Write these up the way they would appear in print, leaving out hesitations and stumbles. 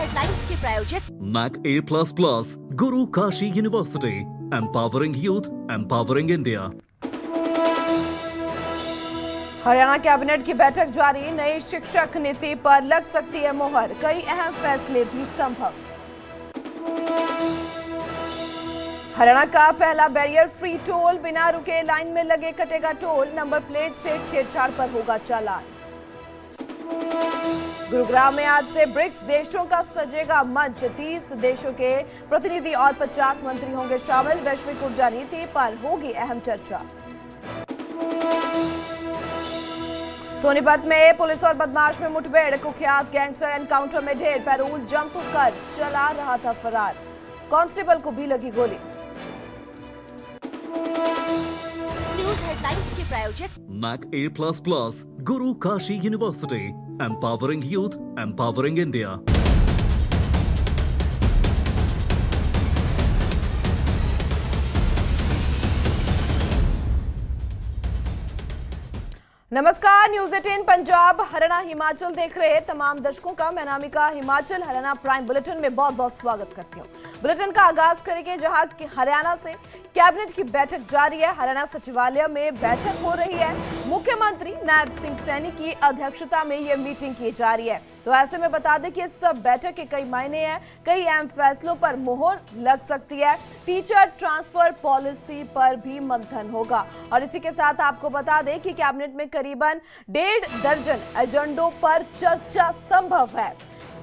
Headlines के प्रायोजक NAC A++ Guru Kashi university, empowering youth, empowering India. Haryana cabinet की बैठक जारी, नई शिक्षक नीति पर लग सकती है मोहर, कई अहम फैसले भी संभव। हरियाणा का पहला बैरियर फ्री टोल, बिना रुके लाइन में लगे कटेगा टोल, नंबर प्लेट से छेड़छाड़ पर होगा चालान। गुरुग्राम में आज से ब्रिक्स देशों का सजेगा मंच, 30 देशों के प्रतिनिधि और 50 मंत्री होंगे शामिल, वैश्विक ऊर्जा नीति पर होगी अहम चर्चा। सोनीपत में पुलिस और बदमाश में मुठभेड़, कुख्यात गैंगस्टर एनकाउंटर में ढेर, पैरोल जंप कर चला रहा था फरार, कांस्टेबल को भी लगी गोली। न्यूज हेडलाइंस के प्रायोजक NAC A++ Guru Kashi university, empowering youth, empowering India. नमस्कार, न्यूज 18 पंजाब हरियाणा हिमाचल देख रहे तमाम दर्शकों का मैं नामिका हिमाचल हरियाणा प्राइम बुलेटिन में बहुत बहुत स्वागत करती हूँ। बुलेटिन का आगाज करेंगे जहां हरियाणा से कैबिनेट की बैठक जारी है। हरियाणा सचिवालय में बैठक हो रही है, मुख्यमंत्री नायब सिंह सैनी की अध्यक्षता में ये मीटिंग की जा रही है। तो ऐसे में बता दें कि इस सब बैठक के कई मायने हैं, कई अहम फैसलों पर मोहर लग सकती है। टीचर ट्रांसफर पॉलिसी पर भी मंथन होगा और इसी के साथ आपको बता दें कि कैबिनेट में करीबन 1.5 दर्जन एजेंडों पर चर्चा संभव है।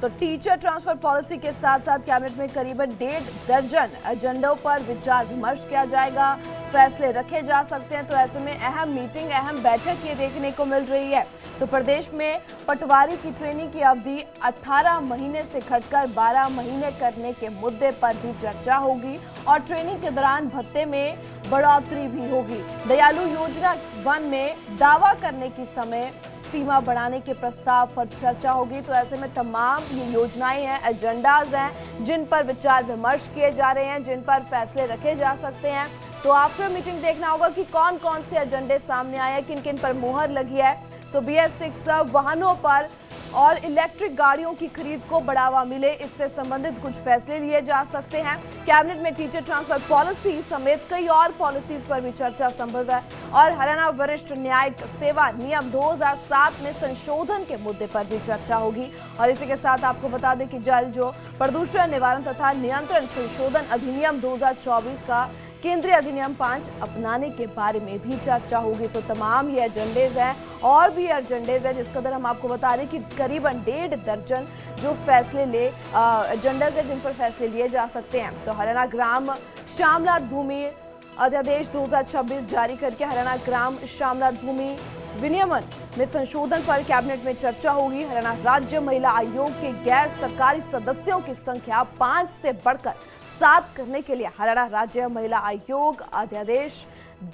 तो टीचर ट्रांसफर पॉलिसी के साथ साथ कैबिनेट में करीबन 1.5 दर्जन एजेंडों पर विचार विमर्श किया जाएगा, फैसले रखे जा सकते हैं। तो ऐसे में अहम मीटिंग, अहम बैठक ये देखने को मिल रही है। तो प्रदेश में पटवारी की ट्रेनिंग की अवधि 18 महीने से घटकर 12 महीने करने के मुद्दे पर भी चर्चा होगी और ट्रेनिंग के दौरान भत्ते में बढ़ोतरी भी होगी। दयालु योजना 1 में दावा करने की समय सीमा बढ़ाने के प्रस्ताव पर चर्चा होगी। तो ऐसे में तमाम ये योजनाएं हैं, एजेंडाज हैं जिन पर विचार विमर्श किए जा रहे हैं, जिन पर फैसले रखे जा सकते हैं। तो आफ्टर मीटिंग देखना होगा कि कौन कौन से एजेंडे सामने आए हैं, किन किन पर मुहर लगी है। तो BS6 वाहनों पर और इलेक्ट्रिक गाड़ियों की खरीद को बढ़ावा मिले, इससे संबंधित कुछ फैसले लिए जा सकते हैं। कैबिनेट में टीचर ट्रांसफर पॉलिसी समेत कई और पॉलिसीज पर भी चर्चा संभव है और हरियाणा वरिष्ठ न्यायिक सेवा नियम 2007 में संशोधन के मुद्दे पर भी चर्चा होगी। और इसी के साथ आपको बता दें कि जल जो प्रदूषण निवारण तथा नियंत्रण संशोधन अधिनियम 2024 का केंद्रीय अधिनियम 5 अपनाने के बारे में भी चर्चा होगी। सो तमाम ये एजेंडेज हैं और भी एजेंडेज हैं, जिस कदर हम आपको बता रहे हैं कि करीबन 1.5 दर्जन जो फैसले एजेंडेज हैं जिन पर फैसले लिए जा सकते हैं। तो हरियाणा ग्राम श्यामलात भूमि अध्यादेश 2026 जारी करके हरियाणा ग्राम श्यामलात भूमि विनियमन में संशोधन पर कैबिनेट में चर्चा होगी। हरियाणा राज्य महिला आयोग के गैर सरकारी सदस्यों की संख्या 5 से बढ़कर 7 करने के लिए हरियाणा राज्य महिला आयोग अध्यादेश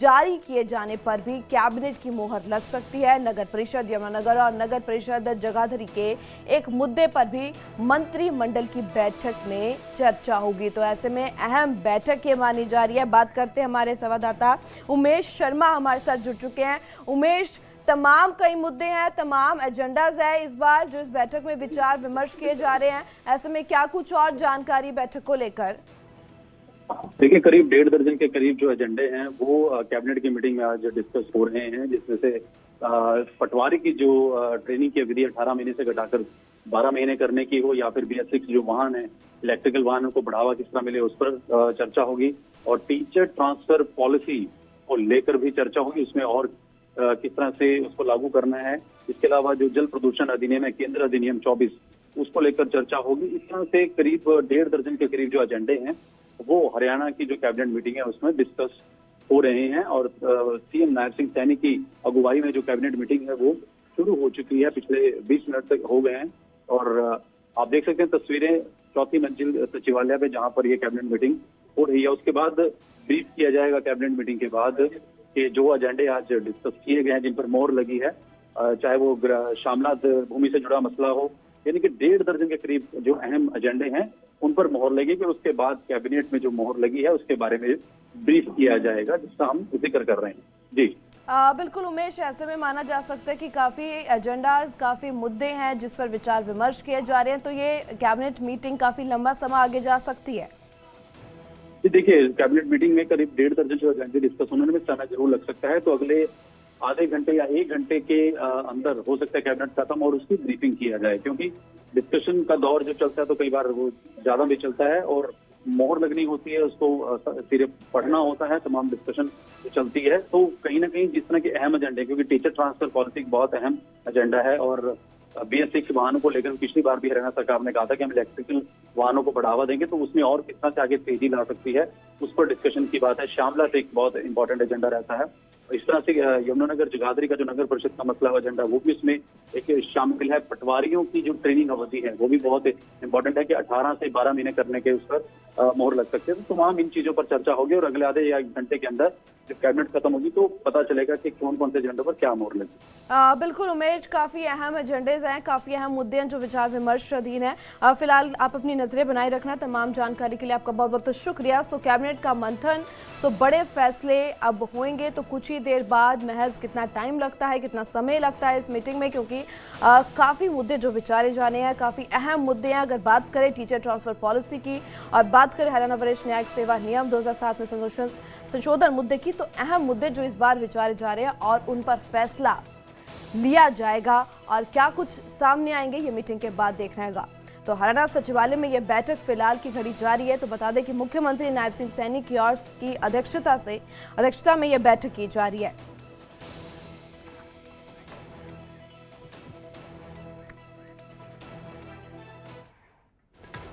जारी किए जाने पर भी कैबिनेट की मोहर लग सकती है। नगर परिषद यमुनानगर और नगर परिषद जगाधरी के एक मुद्दे पर भी मंत्रिमंडल की बैठक में चर्चा होगी। तो ऐसे में अहम बैठक ये मानी जा रही है। बात करते हैं, हमारे संवाददाता उमेश शर्मा हमारे साथ जुड़ चुके हैं। उमेश, तमाम कई मुद्दे हैं, तमाम एजेंडाज है इस बार जो इस बैठक में विचार विमर्श किए जा रहे हैं, ऐसे में क्या कुछ और जानकारी बैठक को लेकर? देखिए, करीब 1.5 दर्जन के करीब जो एजेंडे हैं वो कैबिनेट की मीटिंग में आज डिस्कस हो रहे हैं, जिसमें से पटवारी की जो ट्रेनिंग की अवधि 18 महीने से घटाकर 12 महीने करने की हो, या फिर BS6 जो वाहन है, इलेक्ट्रिकल वाहनों को बढ़ावा किस तरह मिले उस पर चर्चा होगी। और टीचर ट्रांसफर पॉलिसी को लेकर भी चर्चा होगी, उसमें और किस तरह से उसको लागू करना है। इसके अलावा जो जल प्रदूषण अधिनियम है, केंद्र अधिनियम 24, उसको लेकर चर्चा होगी। इस तरह से करीब 1.5 दर्जन के करीब जो एजेंडे हैं वो हरियाणा की जो कैबिनेट मीटिंग है उसमें डिस्कस हो रहे हैं। और CM नायब सिंह सैनी की अगुवाई में जो कैबिनेट मीटिंग है वो शुरू हो चुकी है, पिछले 20 मिनट तक हो गए हैं। और आप देख सकते हैं तस्वीरें 4थी मंजिल सचिवालय पे, जहां पर ये कैबिनेट मीटिंग हो रही है। उसके बाद ब्रीफ किया जाएगा कैबिनेट मीटिंग के बाद कि जो एजेंडे आज डिस्कस किए गए हैं, जिन पर मोहर लगी है, चाहे वो श्यामलात भूमि से जुड़ा मसला हो, यानी कि 1.5 दर्जन के करीब जो अहम एजेंडे हैं उन पर मोहर लगेगी। उसके बाद कैबिनेट में जो मोहर लगी है उसके बारे में ब्रीफ किया जाएगा, जिसका हम जिक्र कर रहे हैं। जी बिल्कुल उमेश, ऐसे में माना जा सकता है कि काफ़ी एजेंडाज, काफ़ी मुद्दे हैं जिस पर विचार विमर्श किए जा रहे हैं, तो ये कैबिनेट मीटिंग काफ़ी लंबा समय आगे जा सकती है। देखिए, कैबिनेट मीटिंग में करीब 1.5 दर्जन जो एजेंडे डिस्कस होने में समय जरूर लग सकता है, तो अगले आधे घंटे या 1 घंटे के अंदर हो सकता है कैबिनेट खत्म और उसकी ब्रीफिंग किया जाए, क्योंकि डिस्कशन का दौर जो चलता है तो कई बार वो ज्यादा भी चलता है और मोहर लगनी होती है, उसको सिर्फ पढ़ना होता है, तमाम डिस्कशन जो चलती है। तो कहीं ना कहीं जिस तरह के अहम एजेंडे, क्योंकि टीचर ट्रांसफर पॉलिसी बहुत अहम एजेंडा है और BS6 वाहनों को लेकर पिछली बार भी हरियाणा सरकार ने कहा था कि हम इलेक्ट्रिकल वाहनों को बढ़ावा देंगे, तो उसमें और किस तरह से आगे तेजी ला सकती है उस पर डिस्कशन की बात है। श्यामला से एक बहुत इंपॉर्टेंट एजेंडा रहता है। इस तरह से यमुनानगर जगाधरी का जो नगर परिषद का मसला एजेंडा वो भी इसमें एक शामिल है। पटवारियों की जो ट्रेनिंग अवधि है वो भी बहुत इंपॉर्टेंट है कि 18 से 12 महीने करने के उस पर मोहर लग सकते हैं। तो तमाम इन चीजों पर चर्चा होगी और अगले आधे या 1 घंटे के अंदर जब कैबिनेट खत्म होगी तो पता चलेगा कि कौन कौन से एजेंडों पर क्या मोहर लगी। बिल्कुल उमेश, काफ़ी अहम एजेंडेज हैं, काफ़ी अहम मुद्दे हैं जो विचार विमर्श अधीन है। फिलहाल आप अपनी नज़रें बनाए रखना। तमाम जानकारी के लिए आपका बहुत बहुत शुक्रिया। सो कैबिनेट का मंथन, सो बड़े फैसले अब होंगे, तो कुछ ही देर बाद महज कितना टाइम लगता है, कितना समय लगता है इस मीटिंग में, क्योंकि काफ़ी मुद्दे जो विचारे जाने हैं, काफ़ी अहम मुद्दे हैं। अगर बात करें टीचर ट्रांसफर पॉलिसी की और बात करें हरियाणा वरिष्ठ न्यायिक सेवा नियम 2007 में संशोधन मुद्दे की, तो अहम मुद्दे जो इस बार विचारे जा रहे हैं और उन पर फैसला लिया जाएगा और क्या कुछ सामने आएंगे ये मीटिंग के बाद देखना होगा। तो हरियाणा सचिवालय में यह बैठक फिलहाल की घड़ी जारी है। तो बता दें कि मुख्यमंत्री नायब सिंह सैनी की ओर की अध्यक्षता में यह बैठक की जा रही है।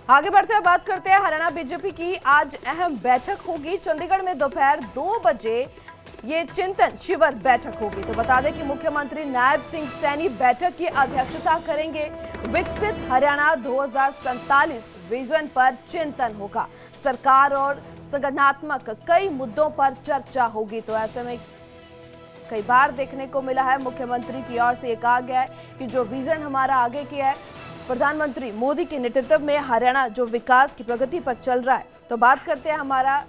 आगे बढ़ते हुए बात करते हैं हरियाणा बीजेपी की। आज अहम बैठक होगी चंडीगढ़ में दोपहर 2 बजे ये चिंतन शिविर बैठक होगी। तो बता दें कि मुख्यमंत्री नायब सिंह सैनी बैठक की अध्यक्षता करेंगे। विकसित हरियाणा 2047 विजन पर चिंतन होगा। सरकार और संगठनात्मक कई मुद्दों पर चर्चा होगी। तो ऐसे में कई बार देखने को मिला है, मुख्यमंत्री की ओर से ये कहा गया है कि जो विजन हमारा आगे की है, प्रधानमंत्री मोदी के नेतृत्व में हरियाणा जो विकास की प्रगति पर चल रहा है। तो बात करते हैं, हमारा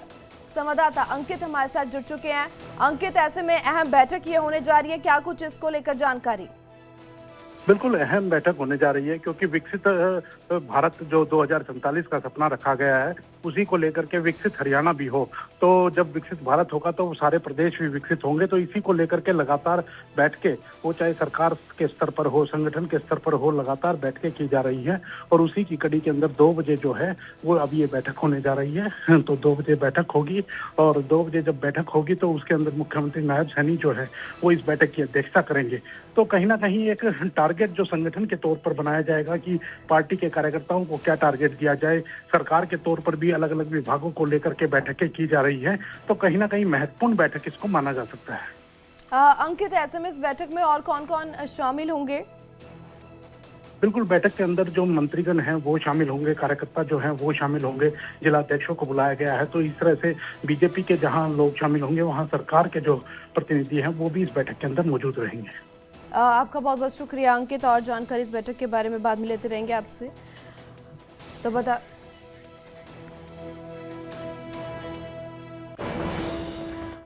संवाददाता अंकित हमारे साथ जुड़ चुके हैं। अंकित, ऐसे में अहम बैठक ये होने जा रही है, क्या कुछ इसको लेकर जानकारी? बिल्कुल अहम बैठक होने जा रही है, क्योंकि विकसित भारत जो 2047 का सपना रखा गया है उसी को लेकर के विकसित हरियाणा भी हो। तो जब विकसित भारत होगा तो सारे प्रदेश भी विकसित होंगे। तो इसी को लेकर के लगातार बैठकें, वो चाहे सरकार के स्तर पर हो, संगठन के स्तर पर हो, लगातार बैठकें की जा रही हैं। और उसी की कड़ी के अंदर 2 बजे जो है वो अब ये बैठक होने जा रही है। तो 2 बजे बैठक होगी और 2 बजे जब बैठक होगी तो उसके अंदर मुख्यमंत्री नायब सैनी जो है वो इस बैठक की अध्यक्षता करेंगे। तो कहीं ना कहीं एक टारगेट जो संगठन के तौर पर बनाया जाएगा कि पार्टी के कार्यकर्ताओं को क्या टारगेट दिया जाए। सरकार के तौर पर भी अलग अलग विभागों को लेकर के बैठकें की जा रही हैं। तो कहीं ना कहीं महत्वपूर्ण बैठक इसको माना जा सकता है। अंकित, ऐसे में इस बैठक में और कौन कौन शामिल होंगे? बिल्कुल, बैठक के अंदर जो मंत्रीगण हैं वो शामिल होंगे, कार्यकर्ता जो हैं वो शामिल होंगे, जिला अध्यक्षों को बुलाया गया है। तो इस तरह से बीजेपी के जहां लोग शामिल होंगे वहां सरकार के जो प्रतिनिधि हैं वो भी इस बैठक के अंदर मौजूद रहेंगे। आपका बहुत बहुत शुक्रिया अंकित, और जानकारी इस बैठक के बारे में बाद में लेते रहेंगे आपसे।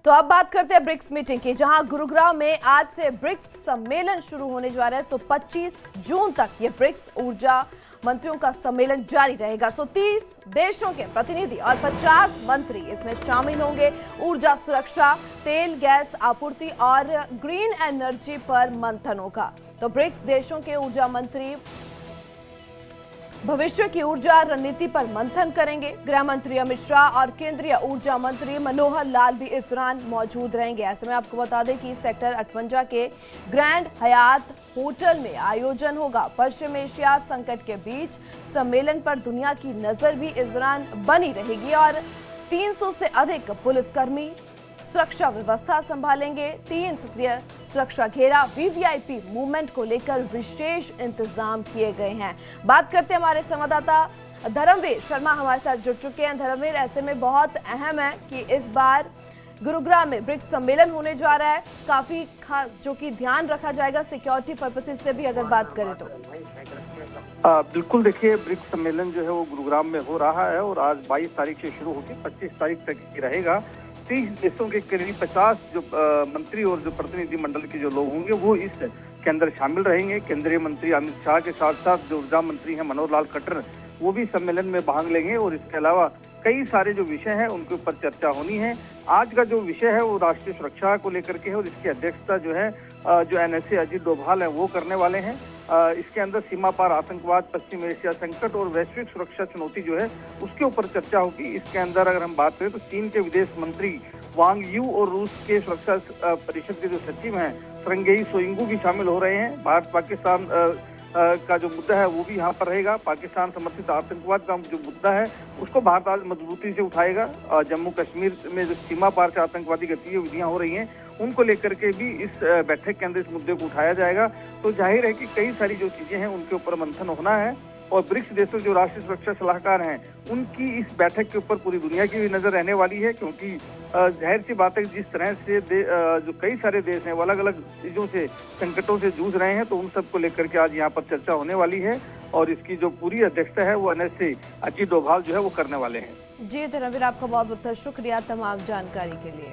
तो अब बात करते हैं ब्रिक्स मीटिंग की, जहां गुरुग्राम में आज से ब्रिक्स सम्मेलन शुरू होने जा रहा है। 25 जून तक ये ब्रिक्स ऊर्जा मंत्रियों का सम्मेलन जारी रहेगा। 30 देशों के प्रतिनिधि और 50 मंत्री इसमें शामिल होंगे। ऊर्जा सुरक्षा, तेल गैस आपूर्ति और ग्रीन एनर्जी पर मंथन होगा। तो ब्रिक्स देशों के ऊर्जा मंत्री भविष्य की ऊर्जा रणनीति पर मंथन करेंगे। गृह मंत्री अमित शाह और केंद्रीय ऊर्जा मंत्री मनोहर लाल भी इस दौरान मौजूद रहेंगे। ऐसे में आपको बता दें कि सेक्टर 58 के ग्रैंड हयात होटल में आयोजन होगा। पश्चिम एशिया संकट के बीच सम्मेलन पर दुनिया की नजर भी इस दौरान बनी रहेगी और 300 से अधिक पुलिसकर्मी सुरक्षा व्यवस्था संभालेंगे। 3 स्तरीय सुरक्षा घेरा, वीवीआईपी मूवमेंट को लेकर विशेष इंतजाम किए गए हैं। बात करते हैं, हमारे संवाददाता धर्मवीर शर्मा हमारे साथ जुड़ चुके हैं। धर्मवीर, ऐसे में बहुत अहम है कि इस बार गुरुग्राम में ब्रिक्स सम्मेलन होने जा रहा है, काफी जो कि ध्यान रखा जाएगा सिक्योरिटी पर्पसेस से भी अगर बात करें तो। बिल्कुल, देखिए ब्रिक्स सम्मेलन जो है वो गुरुग्राम में हो रहा है और आज 22 तारीख से शुरू होकर 25 तारीख तक रहेगा। 30 देशों के करीब 50 जो मंत्री और जो प्रतिनिधि मंडल के जो लोग होंगे वो इस के अंदर शामिल रहेंगे। केंद्रीय मंत्री अमित शाह के साथ साथ जो ऊर्जा मंत्री हैं मनोहर लाल खट्टर वो भी सम्मेलन में भाग लेंगे और इसके अलावा कई सारे जो विषय हैं उनके ऊपर चर्चा होनी है। आज का जो विषय है वो राष्ट्रीय सुरक्षा को लेकर के है और इसकी अध्यक्षता जो है जो NSA अजीत डोभाल है वो करने वाले हैं। इसके अंदर सीमा पार आतंकवाद, पश्चिम एशिया संकट और वैश्विक सुरक्षा चुनौती जो है उसके ऊपर चर्चा होगी। इसके अंदर अगर हम बात करें तो चीन के विदेश मंत्री वांग यू और रूस के सुरक्षा परिषद के जो सचिव हैं सरंगेई सोइंगू भी शामिल हो रहे हैं। भारत पाकिस्तान का जो मुद्दा है वो भी यहाँ पर रहेगा। पाकिस्तान समर्थित आतंकवाद का जो मुद्दा है उसको भारत आज मजबूती से उठाएगा। जम्मू कश्मीर में जो सीमा पार से आतंकवादी गतिविधियां हो रही हैं उनको लेकर के भी इस बैठक के अंदर इस मुद्दे को उठाया जाएगा। तो जाहिर है कि कई सारी जो चीजें हैं उनके ऊपर मंथन होना है और ब्रिक्स देशों जो राष्ट्रीय सुरक्षा सलाहकार हैं उनकी इस बैठक के ऊपर पूरी दुनिया की भी नजर रहने वाली है, क्योंकि जाहिर सी बात है जिस तरह से जो कई सारे देश हैं वो अलग अलग चीजों से संकटों से जूझ रहे हैं तो उन सबको लेकर के आज यहाँ पर चर्चा होने वाली है और इसकी जो पूरी अध्यक्षता है वो NSA अजीत डोभाल जो है वो करने वाले हैं। जी धर्मवीर, आपका बहुत बहुत शुक्रिया तमाम जानकारी के लिए।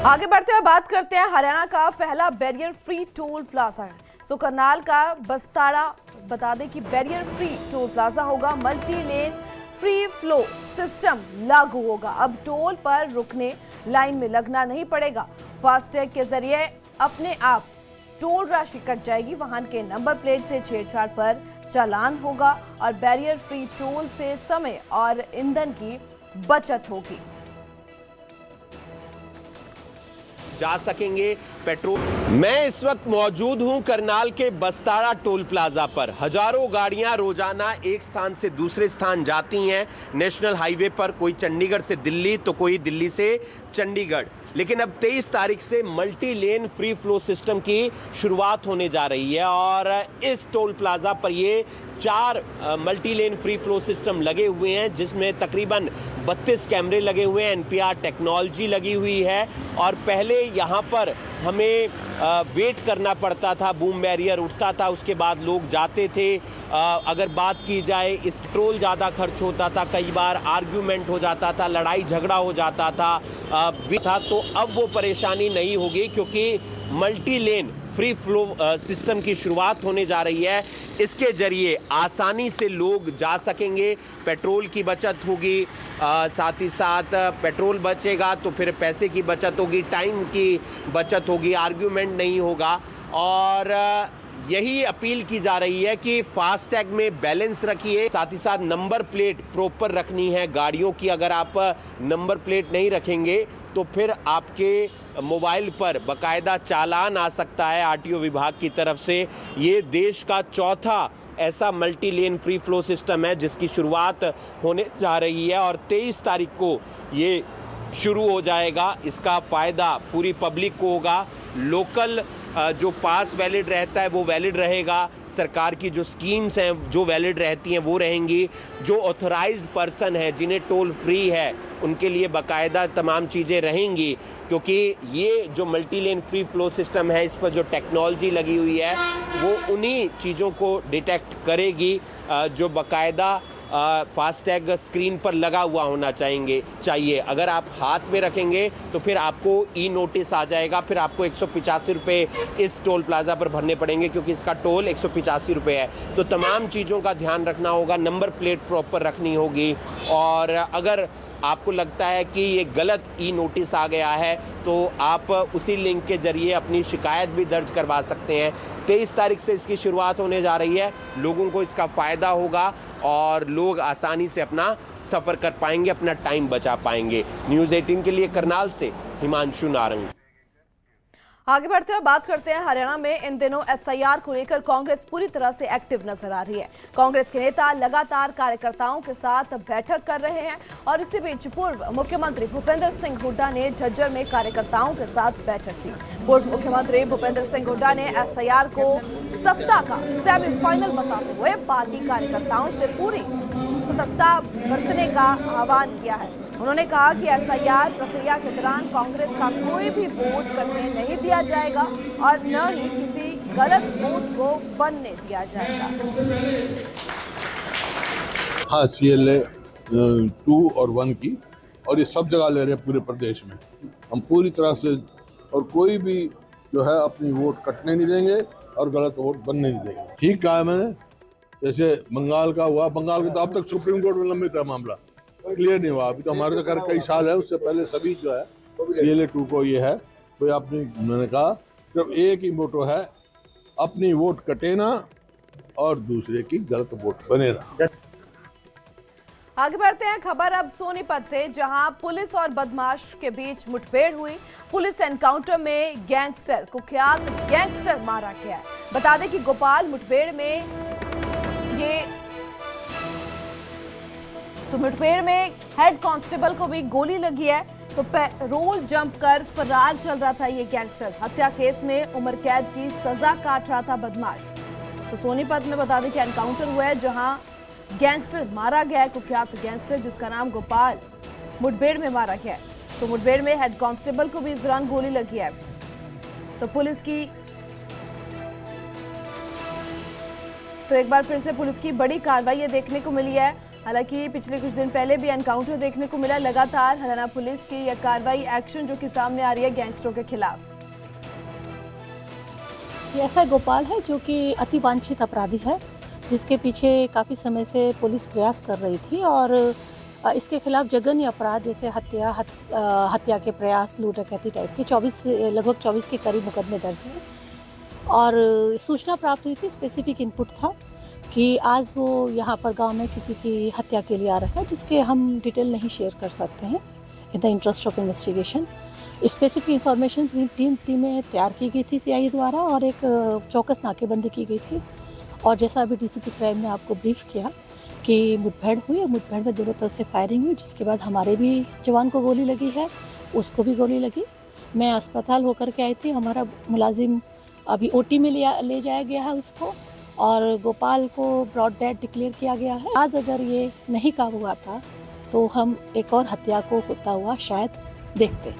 आगे बढ़ते हुए बात करते हैं हरियाणा का पहला बैरियर फ्री टोल प्लाजा है। सो करनाल का बस्ताड़ा, बता दें कि बैरियर फ्री टोल प्लाजा होगा। Multi lane free flow system लागू होगा। अब टोल पर रुकने लाइन में लगना नहीं पड़ेगा। फास्टैग के जरिए अपने आप टोल राशि कट जाएगी। वाहन के नंबर प्लेट से छेड़छाड़ पर चालान होगा और बैरियर फ्री टोल से समय और ईंधन की बचत होगी। जा सकेंगे पेट्रोल। मैं इस वक्त मौजूद हूं करनाल के बस्ताड़ा टोल प्लाजा पर। हजारों गाड़ियां रोजाना एक स्थान से दूसरे स्थान जाती हैं नेशनल हाईवे पर, कोई चंडीगढ़ से दिल्ली तो कोई दिल्ली से चंडीगढ़। लेकिन अब 23 तारीख से multi lane free flow system की शुरुआत होने जा रही है और इस टोल प्लाजा पर ये 4 multi lane free flow system लगे हुए हैं जिसमें तकरीबन 32 कैमरे लगे हुए हैं। NPR टेक्नोलॉजी लगी हुई है और पहले यहाँ पर हमें वेट करना पड़ता था, बूम बैरियर उठता था, उसके बाद लोग जाते थे। अगर बात की जाए इस पेट्रोल ज़्यादा खर्च होता था, कई बार आर्ग्यूमेंट हो जाता था, लड़ाई झगड़ा हो जाता था। तो अब वो परेशानी नहीं होगी क्योंकि multi lane free flow system की शुरुआत होने जा रही है। इसके जरिए आसानी से लोग जा सकेंगे, पेट्रोल की बचत होगी, साथ ही साथ पेट्रोल बचेगा तो फिर पैसे की बचत होगी, टाइम की बचत होगी, आर्ग्यूमेंट नहीं होगा। और यही अपील की जा रही है कि फास्टैग में बैलेंस रखिए, साथ ही साथ नंबर प्लेट प्रॉपर रखनी है गाड़ियों की। अगर आप नंबर प्लेट नहीं रखेंगे तो फिर आपके मोबाइल पर बकायदा चालान आ सकता है RTO विभाग की तरफ से। ये देश का चौथा ऐसा multi lane free flow system है जिसकी शुरुआत होने जा रही है और 23 तारीख को ये शुरू हो जाएगा। इसका फ़ायदा पूरी पब्लिक को होगा। लोकल जो पास वैलिड रहता है वो वैलिड रहेगा, सरकार की जो स्कीम्स हैं जो वैलिड रहती हैं वो रहेंगी। जो ऑथराइज्ड पर्सन है जिन्हें टोल फ्री है उनके लिए बाकायदा तमाम चीज़ें रहेंगी, क्योंकि ये जो multi lane free flow system है इस पर जो टेक्नोलॉजी लगी हुई है वो उन्हीं चीज़ों को डिटेक्ट करेगी जो बाकायदा फास्टैग स्क्रीन पर लगा हुआ होना चाहिए। अगर आप हाथ में रखेंगे तो फिर आपको नोटिस आ जाएगा, फिर आपको 185 रुपये इस टोल प्लाजा पर भरने पड़ेंगे क्योंकि इसका टोल 185 रुपये है। तो तमाम चीज़ों का ध्यान रखना होगा, नंबर प्लेट प्रॉपर रखनी होगी। और अगर आपको लगता है कि ये गलत नोटिस आ गया है तो आप उसी लिंक के जरिए अपनी शिकायत भी दर्ज करवा सकते हैं। 23 तारीख से इसकी शुरुआत होने जा रही है, लोगों को इसका फ़ायदा होगा और लोग आसानी से अपना सफ़र कर पाएंगे, अपना टाइम बचा पाएंगे। न्यूज़ 18 के लिए करनाल से हिमांशु नारंग। आगे बढ़ते हुए बात करते हैं हरियाणा में इन दिनों SIR को लेकर कांग्रेस पूरी तरह से एक्टिव नजर आ रही है। कांग्रेस के नेता लगातार कार्यकर्ताओं के साथ बैठक कर रहे हैं और इसी बीच पूर्व मुख्यमंत्री भूपेंद्र सिंह हुड्डा ने झज्जर में कार्यकर्ताओं के साथ बैठक की। पूर्व मुख्यमंत्री भूपेंद्र सिंह हुड्डा ने SIR को सत्ता का सेमीफाइनल बताते हुए पार्टी कार्यकर्ताओं से पूरी सतर्कता बरतने का आह्वान किया है। उन्होंने कहा कि SIR प्रक्रिया के दौरान कांग्रेस का कोई भी वोट कटने नहीं दिया जाएगा और न ही किसी गलत वोट को बनने दिया जाएगा। हाँ, CLA 2 और 1 की, और ये सब जगह ले रहे हैं पूरे प्रदेश में। हम पूरी तरह से और कोई भी जो है अपनी वोट कटने नहीं देंगे और गलत वोट बनने नहीं देंगे। ठीक कहा है मैंने, जैसे बंगाल का हुआ, बंगाल का तो अब तक सुप्रीम कोर्ट में लंबित है, मामला क्लियर नहीं हुआ। अभी तो हमारे तो कर कई साल है, उससे पहले सभी जो है CLA 2 को ये है, कोई अपनी, मैंने कहा सिर्फ एक ही मोटो है, अपनी वोट कटे ना और दूसरे की गलत वोट बने ना। आगे बढ़ते हैं, खबर अब सोनीपत से, जहां पुलिस और बदमाश के बीच मुठभेड़ हुई। पुलिस एनकाउंटर में गैंगस्टर, कुख्यात गैंगस्टर मारा गया है। बता दें कि गोपाल मुठभेड़ में हेड कांस्टेबल को भी गोली लगी है, तो रोल जंप कर फरार चल रहा था ये गैंगस्टर। हत्या केस में उम्र कैद की सजा काट रहा था बदमाश। तो सोनीपत में बता दें कि एनकाउंटर हुआ है, जहां गैंगस्टर मारा गया है, कुख्यात गैंगस्टर जिसका नाम गोपाल मुठभेड़ में मारा गया है। तो मुठभेड़ में हेड कांस्टेबल को भी इस दौरान गोली लगी है। तो पुलिस की एक बार फिर से पुलिस की बड़ी कार्रवाई देखने को मिली है। हालांकि पिछले कुछ दिन पहले भी एनकाउंटर देखने को मिला। लगातार हरियाणा पुलिस की यह कार्रवाई, एक्शन जो कि सामने आ रही है गैंगस्टरों के खिलाफ। ये ऐसा गोपाल है जो कि अति वांछित अपराधी है, जिसके पीछे काफ़ी समय से पुलिस प्रयास कर रही थी और इसके खिलाफ जघन्य अपराध जैसे हत्या के प्रयास, लूट डकैती टाइप के लगभग 24 के करीब मुकदमे दर्ज हैं। और सूचना प्राप्त हुई थी, स्पेसिफिक इनपुट था कि आज वो यहाँ पर गांव में किसी की हत्या के लिए आ रखा है, जिसके हम डिटेल नहीं शेयर कर सकते हैं in the interest of investigation. Specific information team में तैयार की गई थी CI द्वारा और एक चौकस नाकेबंदी की गई थी। और जैसा अभी DCP क्राइम ने आपको ब्रीफ किया कि मुठभेड़ हुई और मुठभेड़ में दोनों तरफ से फायरिंग हुई, जिसके बाद हमारे भी जवान को गोली लगी है, उसको भी गोली लगी। मैं अस्पताल होकर के आई थी, हमारा मुलाजिम अभी OT में ले जाया गया है उसको, और गोपाल को ब्रॉड डेड डिक्लेयर किया गया है। आज अगर ये नहीं काबू आता तो हम एक और हत्या को होता हुआ शायद देखते।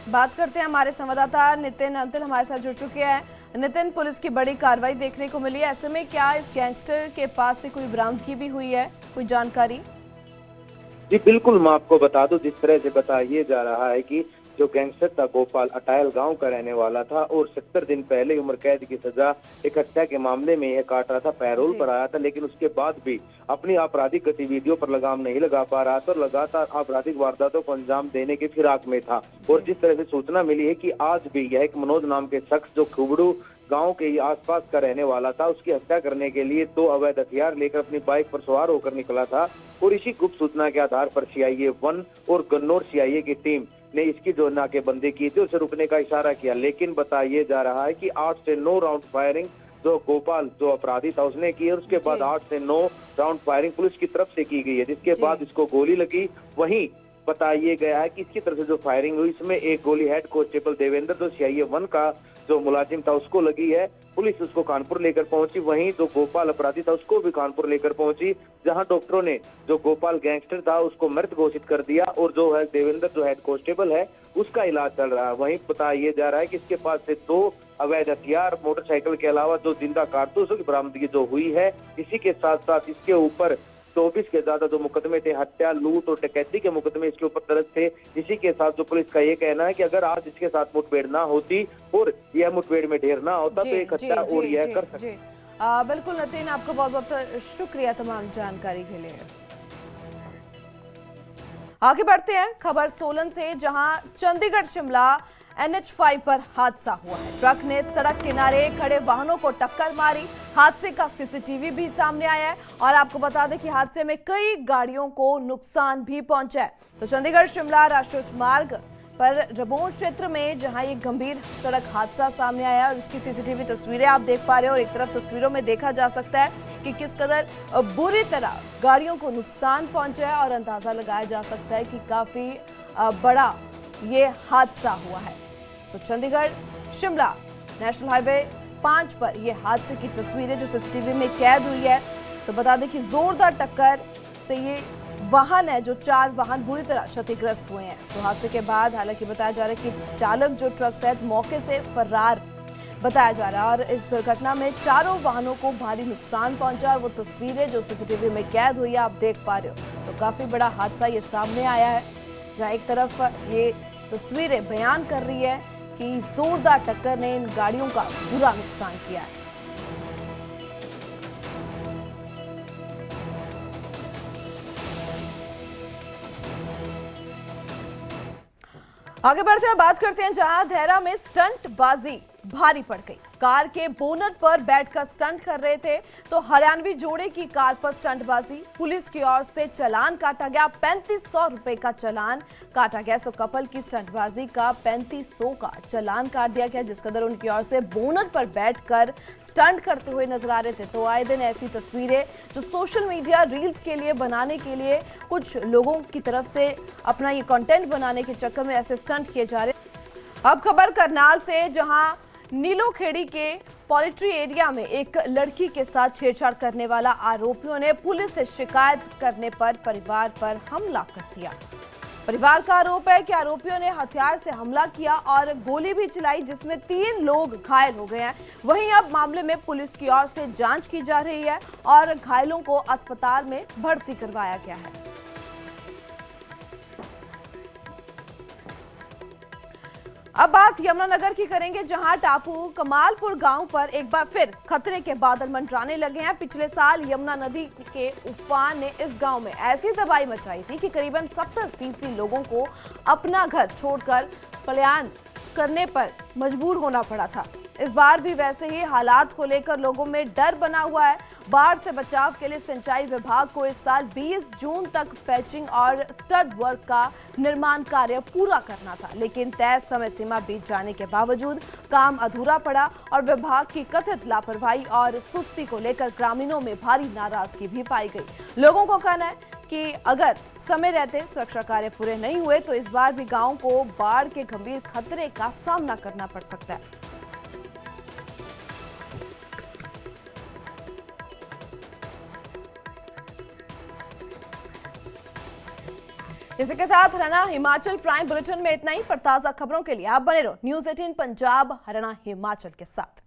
बात करते हैं, हमारे संवाददाता नितिन अंतिल हमारे साथ जुड़ चुके हैं। नितिन, पुलिस की बड़ी कार्रवाई देखने को मिली है, ऐसे में क्या इस गैंगस्टर के पास से कोई बरामदगी भी हुई है, कोई जानकारी? जी बिल्कुल, मैं आपको बता दूं, जिस तरह से बताया जा रहा है कि जो गैंगस्टर था गोपाल अटायल गांव का रहने वाला था और 70 दिन पहले उम्र कैद की सजा एक हत्या के मामले में यह काट रहा था, पैरोल पर आया था, लेकिन उसके बाद भी अपनी आपराधिक गतिविधियों पर लगाम नहीं लगा पा रहा था और लगातार आपराधिक वारदातों को अंजाम देने की फिराक में था। और जिस तरह से सूचना मिली है कि आज भी यह एक मनोज नाम के शख्स जो खुबड़ू गांव के आसपास का रहने वाला था, उसकी हत्या करने के लिए 2 अवैध हथियार लेकर अपनी बाइक पर सवार होकर निकला था। और इसी गुप्त सूचना के आधार पर CIA 1 और गन्नौर CIA की टीम ने इसकी जो नाकेबंदी की थी उसे रुकने का इशारा किया। लेकिन बताया जा रहा है कि 8 से 9 राउंड फायरिंग जो गोपाल जो अपराधी था उसने की है, उसके बाद 8 से 9 राउंड फायरिंग पुलिस की तरफ से की गई है, जिसके बाद इसको गोली लगी। वहीं बताया गया है कि इसकी तरफ से जो फायरिंग हुई इसमें एक गोली हेड कांस्टेबल देवेंद्र जो CIA 1 का जो मुलाजिम था उसको लगी है। पुलिस उसको कानपुर लेकर पहुंची, वहीं जो गोपाल अपराधी था उसको भी कानपुर लेकर पहुंची, जहां डॉक्टरों ने जो गोपाल गैंगस्टर था उसको मृत घोषित कर दिया और जो है देवेंद्र जो हेड कांस्टेबल है उसका इलाज चल रहा है। वहीं बताया जा रहा है कि इसके पास से 2 अवैध हथियार, मोटरसाइकिल के अलावा जो जिंदा कारतूसों की बरामदगी जो हुई है। इसी के साथ साथ इसके ऊपर 24 के ज्यादा जो मुकदमे थे, हत्या, लूट और डकैती के मुकदमे इसके ऊपर दर्ज थे। इसी के साथ जो पुलिस का ये कहना है कि अगर आज इसके साथ मुठभेड़ ना होती और यह मुठभेड़ में ढेर ना होता तो एक हत्या और यह कर सकते। बिल्कुल नितिन, आपका बहुत बहुत शुक्रिया तमाम जानकारी के लिए। आगे बढ़ते हैं, खबर सोलन से, जहां चंडीगढ़ शिमला NH5 पर हादसा हुआ है। ट्रक ने सड़क किनारे खड़े वाहनों को टक्कर मारी। हादसे का CCTV भी सामने आया है और आपको बता दें कि हादसे में कई गाड़ियों को नुकसान भी पहुंचा है। तो चंडीगढ़ शिमला राष्ट्रीय उच्च मार्ग पर रबोन क्षेत्र में जहां एक गंभीर सड़क हादसा सामने आया और इसकी CCTV तस्वीरें आप देख पा रहे हो। और एक तरफ तस्वीरों में देखा जा सकता है कि किस कदर बुरी तरह गाड़ियों को नुकसान पहुंचा है और अंदाजा लगाया जा सकता है कि काफी बड़ा ये हादसा हुआ है। तो चंडीगढ़ शिमला नेशनल हाईवे 5 पर यह हादसे की तस्वीरें जो CCTV में कैद हुई है। तो बता दें कि जोरदार टक्कर से ये वाहन है, जो 4 वाहन बुरी तरह क्षतिग्रस्त हुए हैं। तो हादसे के बाद हालांकि बताया जा रहा है कि चालक जो ट्रक सहित मौके से फरार बताया जा रहा है। और इस दुर्घटना में चारों वाहनों को भारी नुकसान पहुंचा। वो तस्वीरें जो सीसीटीवी में कैद हुई है आप देख पा रहे हो, तो काफी बड़ा हादसा ये सामने आया है, जहां एक तरफ ये तस्वीरें बयान कर रही है कि जोरदार टक्कर ने इन गाड़ियों का बुरा नुकसान किया है। आगे बढ़ते हुए बात करते हैं जहां देहरा में स्टंटबाजी भारी पड़ गई। कार के बोनट पर बैठकर स्टंट कर रहे थे तो हरियाणवी जोड़े की कार पर स्टंटबाजी। पुलिस की ओर से चालान काटा गया, 3500 रुपए का चालान काटा गया। सो कपल की स्टंटबाजी का 3500 का चालान काट दिया गया, जिस कदर उनकी ओर से बोनट पर बैठकर स्टंट करते हुए नजर आ रहे थे। तो आए दिन ऐसी तस्वीरें जो सोशल मीडिया रील्स के लिए बनाने के लिए कुछ लोगों की तरफ से अपना ये कंटेंट बनाने के चक्कर में ऐसे स्टंट किए जा रहे। अब खबर करनाल से, जहां नीलोखेड़ी के पोल्ट्री एरिया में एक लड़की के साथ छेड़छाड़ करने वाला आरोपियों ने पुलिस से शिकायत करने पर परिवार पर हमला कर दिया। परिवार का आरोप है कि आरोपियों ने हथियार से हमला किया और गोली भी चलाई, जिसमें 3 लोग घायल हो गए हैं। वहीं अब मामले में पुलिस की ओर से जांच की जा रही है और घायलों को अस्पताल में भर्ती करवाया गया है। अब बात यमुनानगर की करेंगे, जहां टापू कमालपुर गांव पर एक बार फिर खतरे के बादल मंडराने लगे हैं। पिछले साल यमुना नदी के उफान ने इस गांव में ऐसी तबाही मचाई थी कि करीबन 70% लोगों को अपना घर छोड़कर पलायन करने पर मजबूर होना पड़ा था। इस बार भी वैसे ही हालात को लेकर लोगों में डर बना हुआ है। बाढ़ से बचाव के लिए सिंचाई विभाग को इस साल 20 जून तक पैचिंग और स्टड वर्क का निर्माण कार्य पूरा करना था, लेकिन तय समय सीमा बीत जाने के बावजूद काम अधूरा पड़ा और विभाग की कथित लापरवाही और सुस्ती को लेकर ग्रामीणों में भारी नाराजगी भी पाई गई। लोगों को कहना है कि अगर समय रहते सुरक्षा कार्य पूरे नहीं हुए तो इस बार भी गांव को बाढ़ के गंभीर खतरे का सामना करना पड़ सकता है। इसी के साथ हरियाणा हिमाचल प्राइम बुलेटिन में इतना ही। पर ताजा खबरों के लिए आप बने रहो न्यूज़ 18 पंजाब हरियाणा हिमाचल के साथ।